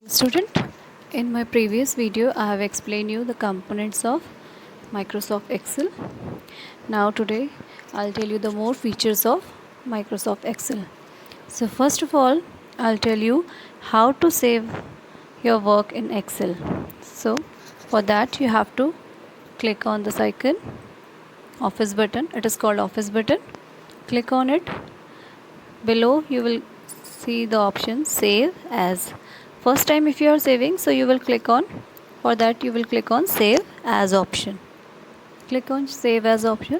Student, in my previous video I have explained you the components of Microsoft Excel. Now today I'll tell you the more features of Microsoft Excel. So first of all, I'll tell you how to save your work in Excel. So for that you have to click on this icon, office button. It is called office button. Click on it. Below you will see the option save as. First time if you are saving, so you will click on, for that you will click on save as option. Click on save as option.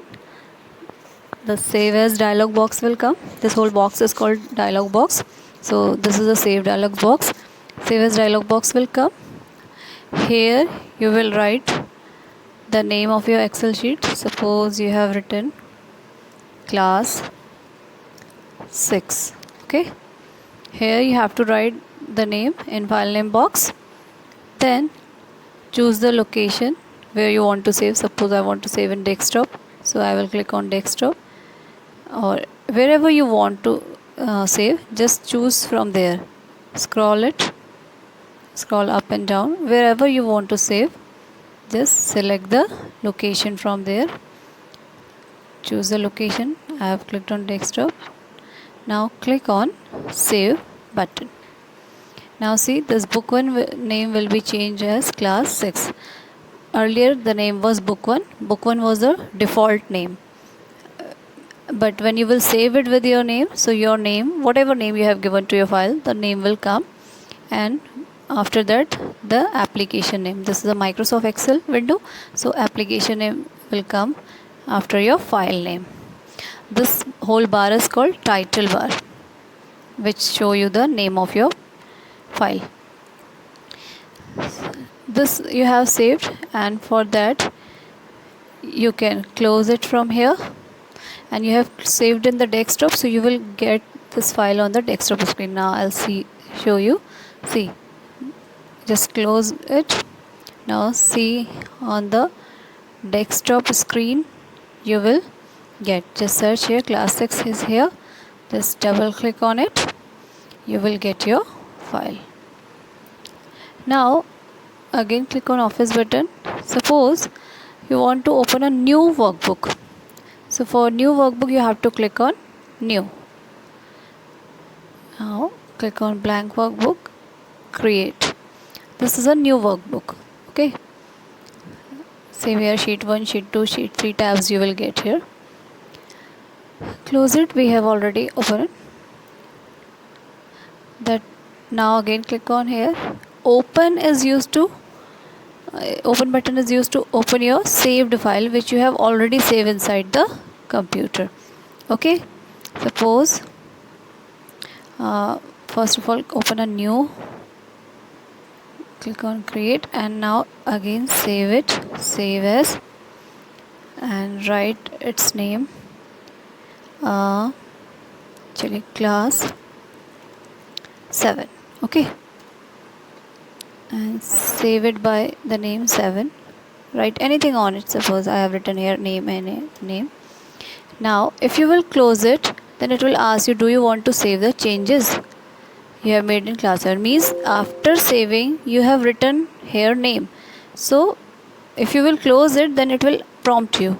The save as dialog box will come. This whole box is called dialog box. So this is a save dialog box. Save as dialog box will come. Here you will write the name of your Excel sheet. Suppose you have written class 6. Okay. Here you have to write the name in file name box. Then choose the location where you want to save. Suppose I want to save in desktop, so I will click on desktop, or wherever you want to save, just choose from there. Scroll up and down. Wherever you want to save, just select the location from there. Choose the location. I have clicked on desktop. Now click on save button. Now see, this book 1 name will be changed as class 6. Earlier the name was book 1. Book 1 was the default name. But when you will save it with your name, so your name, whatever name you have given to your file, the name will come, and after that the application name. This is a Microsoft Excel window, so application name will come after your file name. This whole bar is called title bar, which show you the name of your file. This you have saved, and for that you can close it from here, and you have saved in the desktop, so you will get this file on the desktop screen. Now I'll show you. See, just close it. Now see, on the desktop screen you will get, just search here, class 6 is here, just double click on it, you will get your file. Now again click on office button. Suppose you want to open a new workbook, so for new workbook you have to click on new. Now click on blank workbook, create. This is a new workbook. Okay, same here, sheet 1, sheet 2, sheet 3 tabs you will get here. Close it. We have already opened that. Now again click on here. Open is used to open button is used to open your saved file which you have already saved inside the computer. Okay, suppose first of all open a new, click on create, and now again save it, save as, and write its name, actually class 7. Okay, and save it by the name 7. Write anything on it. Suppose I have written here name and name. Now if you will close it, then it will ask you, do you want to save the changes you have made in class 7? Means after saving you have written here name, so if you will close it, then it will prompt you,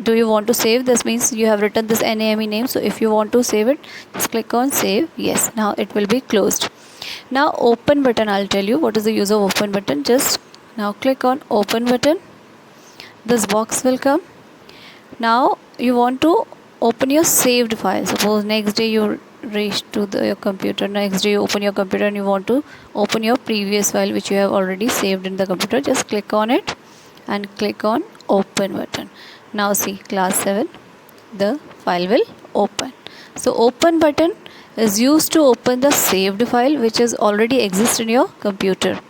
do you want to save this? Means you have written this NAME name, so if you want to save it, just click on save. Yes, now it will be closed. Now open button, I'll tell you what is the use of open button. Just now click on open button. This box will come. Now you want to open your saved file. Suppose next day you reach to your computer, next day you open your computer and you want to open your previous file which you have already saved in the computer. Just click on it and click on open button. Now see, class 7, the file will open. So open button is used to open the saved file which is already exists in your computer.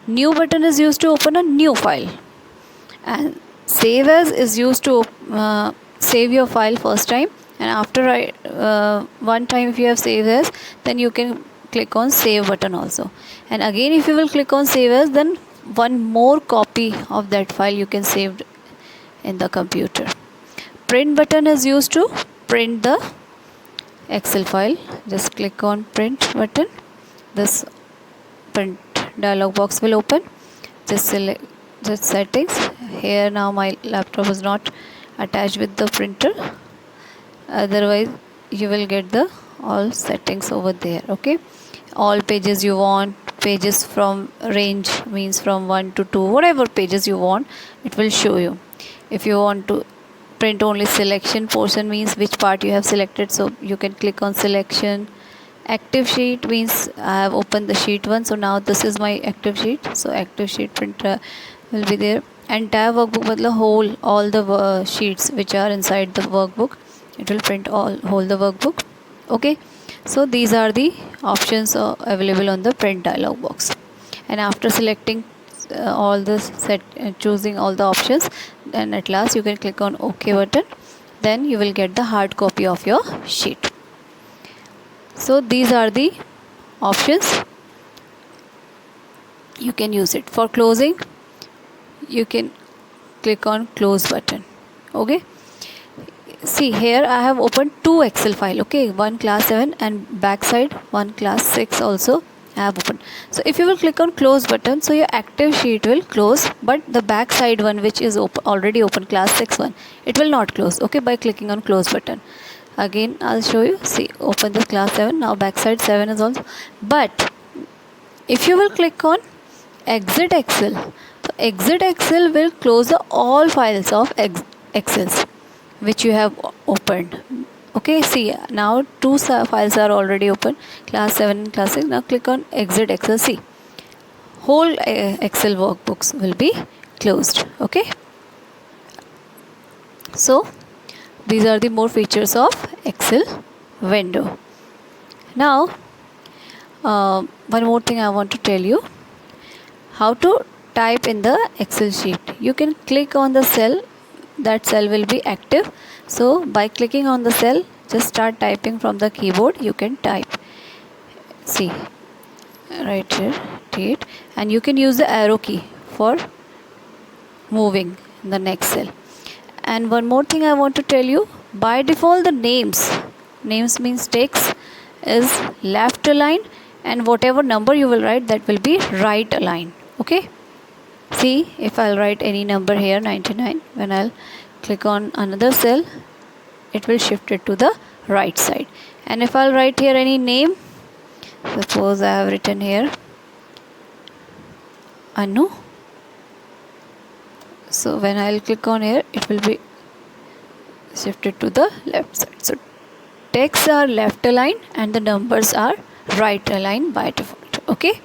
New button is used to open a new file, and save as is used to save your file first time, and after one time if you have saved as, then you can click on save button also, and again if you will click on save as, then one more copy of that file you can save in the computer. Print button is used to print the Excel file. Just click on print button. This print dialog box will open. Just select just settings. Here now my laptop is not attached with the printer, otherwise you will get the all settings over there. Okay, all pages you want, pages from range means from 1 to 2, whatever pages you want it will show you. If you want to print only selection portion means which part you have selected, so you can click on selection. Active sheet means I have opened the sheet 1, so now this is my active sheet, so active sheet printer will be there. Entire workbook मतलब whole all the sheets which are inside the workbook, it will print whole the workbook. Okay, so these are the options available on the print dialog box. And after selecting all the choosing all the options, then at last you can click on OK button, then you will get the hard copy of your sheet. So these are the options, you can use it. For closing, you can click on close button. Okay, see here I have opened 2 Excel file. Okay, one class 7 and backside one class 6 also I have opened. So if you will click on close button, so your active sheet will close, but the backside one which is already open, class 6 one, it will not close. Okay, by clicking on close button. Again I'll show you. See, open this class 7, now backside 7 is also. But if you will click on exit Excel, so exit Excel will close all files of Excels which you have opened. Okay, see now 2 files are already open, class 7 and class 6. Now click on exit Excel. See, whole Excel workbooks will be closed. Okay, so these are the more features of Excel window. Now one more thing I want to tell you, how to type in the Excel sheet. You can click on the cell, that cell will be active. So by clicking on the cell, just start typing from the keyboard. You can type. See, right here, date, and you can use the arrow key for moving the next cell. And one more thing I want to tell you, by default the names means text is left aligned, and whatever number you will write, that will be right aligned. Okay, see, if I'll write any number here 99, when I'll click on another cell, it will shift it to the right side. And if I'll write here any name, suppose I have written here Anu, so when I'll click on here, it will be shifted to the left side. So texts are left aligned and the numbers are right aligned by default. Okay,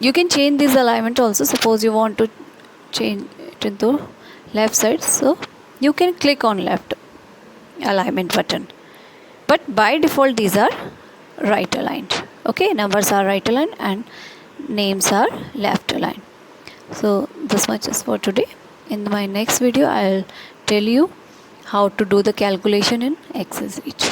you can change this alignment also. Suppose you want to change it into left side, so you can click on left alignment button, but by default these are right aligned. Okay, numbers are right aligned and names are left aligned. So this much is for today. In my next video I'll tell you how to do the calculation in Excel sheet.